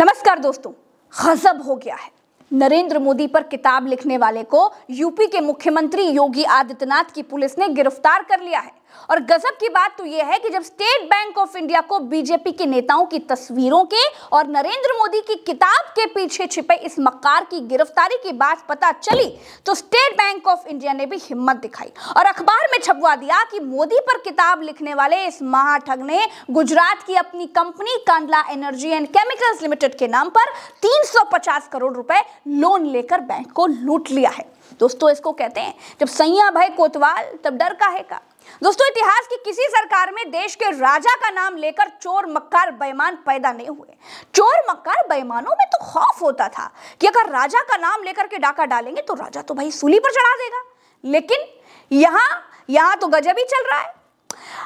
नमस्कार दोस्तों, गजब हो गया है। नरेंद्र मोदी पर किताब लिखने वाले को यूपी के मुख्यमंत्री योगी आदित्यनाथ की पुलिस ने गिरफ्तार कर लिया है। और गजब की बात तो यह है कि जब स्टेट बैंक ऑफ इंडिया को बीजेपी के नेताओं की तस्वीरों के और नरेंद्र मोदी की किताब के पीछे छिपे इस मक्कार की गिरफ्तारी की बात पता चली तो स्टेट बैंक ऑफ इंडिया ने भी हिम्मत दिखाई और अखबार में छपवा दिया कि मोदी पर किताब लिखने वाले इस महाठग ने गुजरात की अपनी company Kandla energy and chemicals limited के नाम पर 350 करोड़ रुपए लोन लेकर बैंक को लूट लिया है। दोस्तों, इसको कहते हैं जब सैया भाई कोतवाल तब डर काहे का। दोस्तों, इतिहास की किसी सरकार में देश के राजा का नाम लेकर चोर मक्कार बेईमान पैदा नहीं हुए। चोर मक्कार बेईमानों में तो खौफ होता था कि अगर राजा का नाम लेकर के डाका डालेंगे तो राजा तो भाई सूली पर चढ़ा देगा, लेकिन यहां तो गजब ही चल रहा है।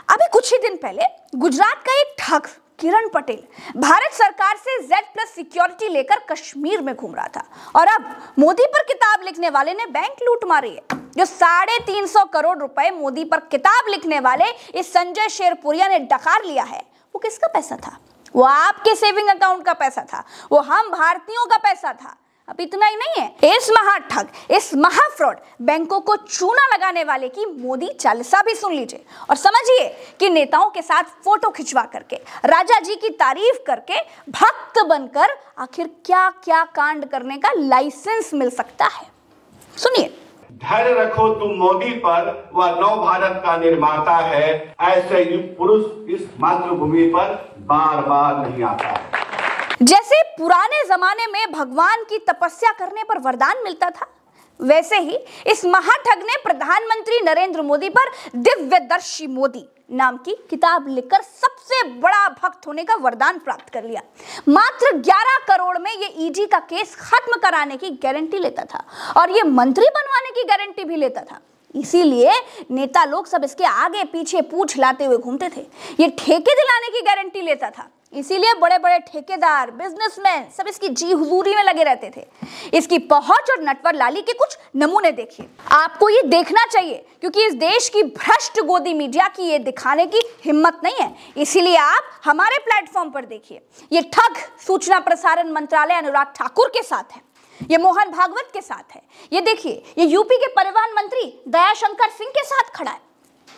अभी कुछ ही दिन पहले गुजरात का एक ठग किरण पटेल भारत सरकार से Z+ सिक्योरिटी लेकर कश्मीर में घूम रहा था और अब मोदी पर किताब लिखने वाले ने बैंक लूट मारी है। जो 350 करोड़ रुपए मोदी पर किताब लिखने वाले इस संजय शेरपुरिया ने डकार लिया है, वो किसका पैसा था? वो आपके सेविंग अकाउंट का पैसा था, वो हम भारतीयों का पैसा था। अब इतना ही नहीं है, इस महाठग, इस महाफ्रॉड बैंकों को चूना लगाने वाले की मोदी चालीसा भी सुन लीजिए और समझिए कि नेताओं के साथ फोटो खिंचवा करके, राजा जी की तारीफ करके, भक्त बनकर आखिर क्या क्या कांड करने का लाइसेंस मिल सकता है। सुनिए। धैर्य रखो तुम मोदी पर, वह नव भारत का निर्माता है। ऐसे युग पुरुष इस मातृभूमि पर बार बार नहीं आता है। जैसे पुराने जमाने में भगवान की तपस्या करने पर वरदान मिलता था, वैसे ही इस महाठग ने प्रधानमंत्री नरेंद्र मोदी पर दिव्यदर्शी मोदी नाम की किताब लिखकर सबसे बड़ा भक्त होने का वरदान प्राप्त कर लिया। मात्र 11 करोड़ में ये ईडी का केस खत्म कराने की गारंटी लेता था और ये मंत्री बनवाने की गारंटी भी लेता था। इसीलिए नेता लोग सब इसके आगे पीछे पूछ लाते हुए घूमते थे। ये ठेके दिलाने की गारंटी लेता था, इसीलिए बड़े बड़े ठेकेदार, बिजनेसमैन सब इसकी जी हुजूरी में लगे रहते थे। इसकी पहुंच और नटवर लाली के कुछ नमूने देखिए। आपको ये देखना चाहिए क्योंकि इस देश की भ्रष्ट गोदी मीडिया की ये दिखाने की हिम्मत नहीं है, इसीलिए आप हमारे प्लेटफॉर्म पर देखिए। ये ठग सूचना प्रसारण मंत्रालय अनुराग ठाकुर के साथ है, ये मोहन भागवत के साथ है, ये देखिए ये यूपी के परिवहन मंत्री दयाशंकर सिंह के साथ खड़ा है,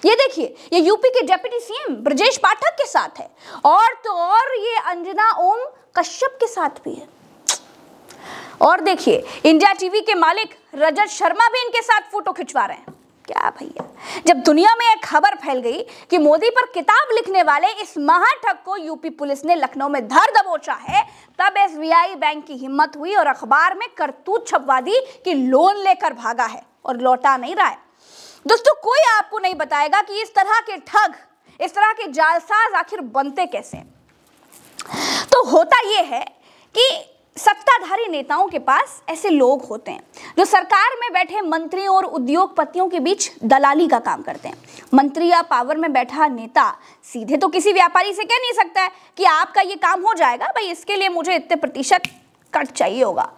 ये देखिए ये यूपी के डिप्टी सीएम ब्रजेश पाठक के साथ है और तो और ये अंजना ओम कश्यप के साथ भी है। और देखिए इंडिया टीवी के मालिक रजत शर्मा भी इनके साथ फोटो खिंचवा रहे हैं। क्या भैया, जब दुनिया में एक खबर फैल गई कि मोदी पर किताब लिखने वाले इस महाठग को यूपी पुलिस ने लखनऊ में धर दबोचा है, तब SBI बैंक की हिम्मत हुई और अखबार में करतूत छपवा दी कि लोन लेकर भागा है और लौटा नहीं रहा है। दोस्तों, कोई आपको नहीं बताएगा कि इस तरह के ठग, इस तरह के जालसाज आखिर बनते कैसे। तो होता यह है कि सत्ताधारी नेताओं के पास ऐसे लोग होते हैं जो सरकार में बैठे मंत्रियों और उद्योगपतियों के बीच दलाली का काम करते हैं। मंत्री या पावर में बैठा नेता सीधे तो किसी व्यापारी से कह नहीं सकता है कि आपका ये काम हो जाएगा भाई, इसके लिए मुझे इतने प्रतिशत कट चाहिए होगा।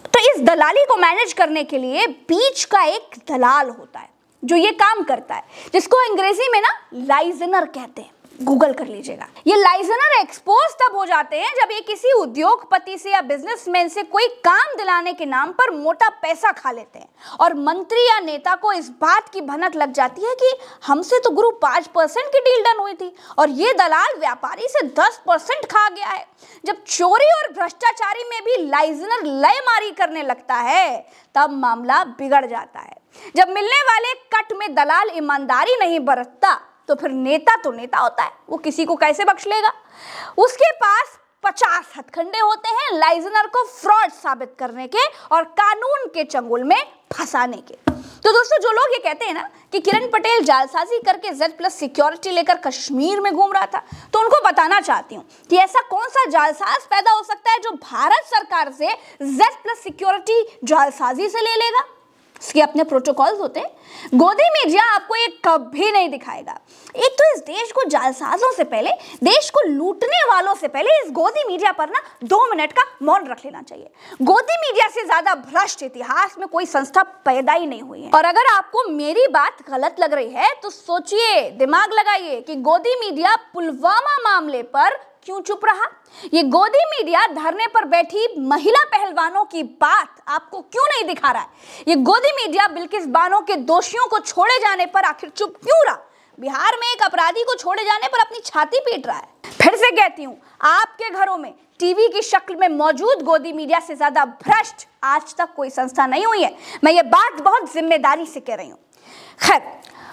तो इस दलाली को मैनेज करने के लिए बीच का एक दलाल होता है जो ये काम करता है, जिसको अंग्रेजी में ना लाइजनर कहते हैं। गूगल कर लीजिएगा। ये लाइजनर एक्सपोज तब हो जाते हैं जब ये किसी उद्योगपति से या बिजनेसमैन से कोई काम दिलाने के नाम पर मोटा पैसा खा लेते हैं और मंत्री या नेता को इस बात की भनक लग जाती है कि हमसे तो गुरु 5% की डील डन हुई थी और ये दलाल व्यापारी से 10% खा गया है। जब चोरी और भ्रष्टाचारी में भी लाइजनर लयमारी करने लगता है तब मामला बिगड़ जाता है। जब मिलने वाले कट में दलाल ईमानदारी नहीं बरतता तो फिर नेता तो नेता होता है, वो किसी को कैसे बख्श लेगा। उसके पास 50 हथकंडे होते हैं लाइजनर को फ्रॉड साबित करने के और कानून के चंगुल में फंसाने के। तो दोस्तों, जो लोग ये कहते हैं ना कि किरण पटेल जालसाजी करके Z+ सिक्योरिटी लेकर कश्मीर में घूम रहा था, तो उनको बताना चाहती हूँ कि ऐसा कौन सा जालसाज पैदा हो सकता है जो भारत सरकार से Z+ सिक्योरिटी जालसाजी से ले लेगा। इसके अपने प्रोटोकॉल्स होते हैं। गोदी मीडिया आपको ये कभी नहीं दिखाएगा। एक तो इस देश को जालसाजों से पहले, देश को लूटने वालों से पहले इस गोदी मीडिया पर ना 2 मिनट का मौन रख लेना चाहिए। गोदी मीडिया से ज्यादा भ्रष्ट इतिहास में कोई संस्था पैदा ही नहीं हुई है। और अगर आपको मेरी बात गलत लग रही है तो सोचिए, दिमाग लगाइए कि गोदी मीडिया पुलवामा मामले पर क्यों चुप रहा? ये गोदी मीडिया धरने पर बैठी महिला पहलवानों की बात आपको क्यों नहीं दिखा रहा है? ये गोदी मीडिया बिल्किस बानो के दोषियों को छोड़े जाने पर आखिर चुप क्यों रहा? बिहार में एक अपराधी को छोड़े जाने पर अपनी छाती पीट रहा है। फिर से कहती हूं, आपके घरों में टीवी की शक्ल में मौजूद गोदी मीडिया से ज्यादा भ्रष्ट आज तक कोई संस्था नहीं हुई है। मैं ये बात बहुत जिम्मेदारी से कह रही हूं। खैर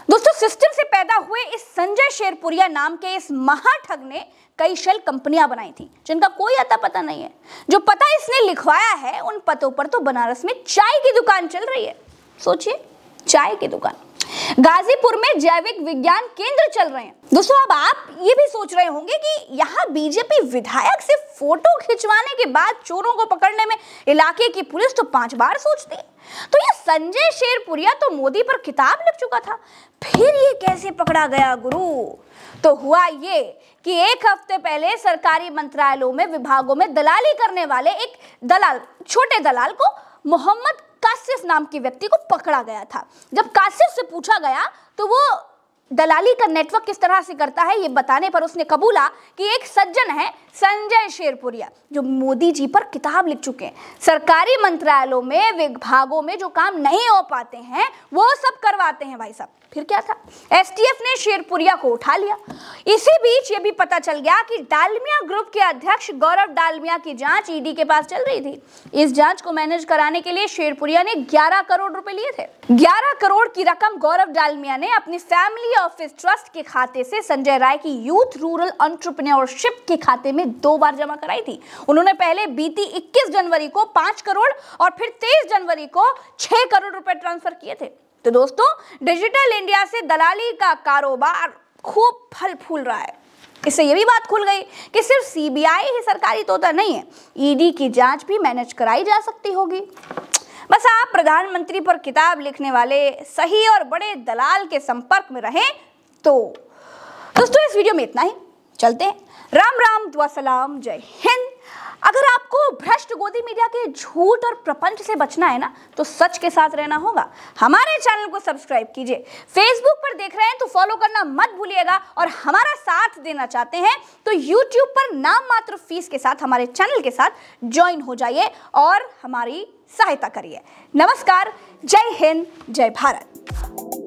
दोस्तों, सिस्टम से पैदा हुए इस संजय शेरपुरिया नाम के इस महाठग ने कई शेल कंपनियां बनाई थी जिनका कोई अता पता नहीं है। जो पता इसने लिखवाया है उन पतों पर तो बनारस में चाय की दुकान चल रही है। सोचिए, चाय की दुकान। गाजीपुर में जैविक विज्ञान केंद्र चल रहे हैं। दोस्तों, अब आप ये भी सोच रहे होंगे कि यहाँ बीजेपी विधायक से फोटो खिंचवाने के बाद चोरों को पकड़ने में इलाके की पुलिस तो 5 बार सोचती है। तो ये संजय शेरपुरिया तो मोदी पर किताब लिख चुका था, फिर ये कैसे पकड़ा गया गुरु? तो हुआ ये कि 1 हफ्ते पहले सरकारी मंत्रालयों में, विभागों में दलाली करने वाले एक दलाल, छोटे दलाल को मोहम्मद कासिफ नाम के व्यक्ति को पकड़ा गया था। जब कासिफ से पूछा गया तो वो दलाली का नेटवर्क किस तरह से करता है ये बताने पर उसने कबूला कि एक सज्जन है संजय शेरपुरिया जो मोदी जी पर किताब लिख चुके हैं। सरकारी मंत्रालयों में, विभागों में जो काम नहीं हो पाते हैं वो सब करवाते हैं भाई साहब। फिर क्या था, एसटीएफ ने शेरपुरिया को उठा लिया। इसी बीच ये भी पता चल गया कि डालमिया ग्रुप के अध्यक्ष गौरव डालमिया की जांच ईडी के पास चल रही थी। इस जांच को मैनेज कराने के लिए शेरपुरिया ने 11 करोड़ रुपए लिए थे। 11 करोड़ की रकम गौरव डालमिया ने अपनी फैमिली ऑफिस ट्रस्ट के खाते से संजय राय की यूथ रूरल एंटरप्रेन्योरशिप के खाते में 2 बार जमा कराई थी। उन्होंने पहले बीती 21 जनवरी को 5 करोड़ और फिर 23 जनवरी को 6 करोड़ रुपए ट्रांसफर किए थे। तो दोस्तों, डिजिटल इंडिया से दलाली का कारोबार खूब फल फूल रहा है। इससे ये भी बात खुल गई कि सिर्फ सीबीआई ही सरकारी तोता नहीं है, ईडी की जांच भी मैनेज कराई जा सकती होगी। बस आप प्रधानमंत्री पर किताब लिखने वाले सही और बड़े दलाल के संपर्क में रहें तो। दोस्तों, इस वीडियो में इतना ही। चलते हैं। राम राम, दुआ सलाम, जय हिंद। अगर आपको भ्रष्ट गोदी मीडिया के झूठ और प्रपंच से बचना है ना तो सच के साथ रहना होगा। हमारे चैनल को सब्सक्राइब कीजिए। फेसबुक पर देख रहे हैं तो फॉलो करना मत भूलिएगा, और हमारा साथ देना चाहते हैं तो यूट्यूब पर नाम मात्र फीस के साथ हमारे चैनल के साथ ज्वाइन हो जाइए और हमारी सहायता करिए। नमस्कार, जय हिंद, जय भारत।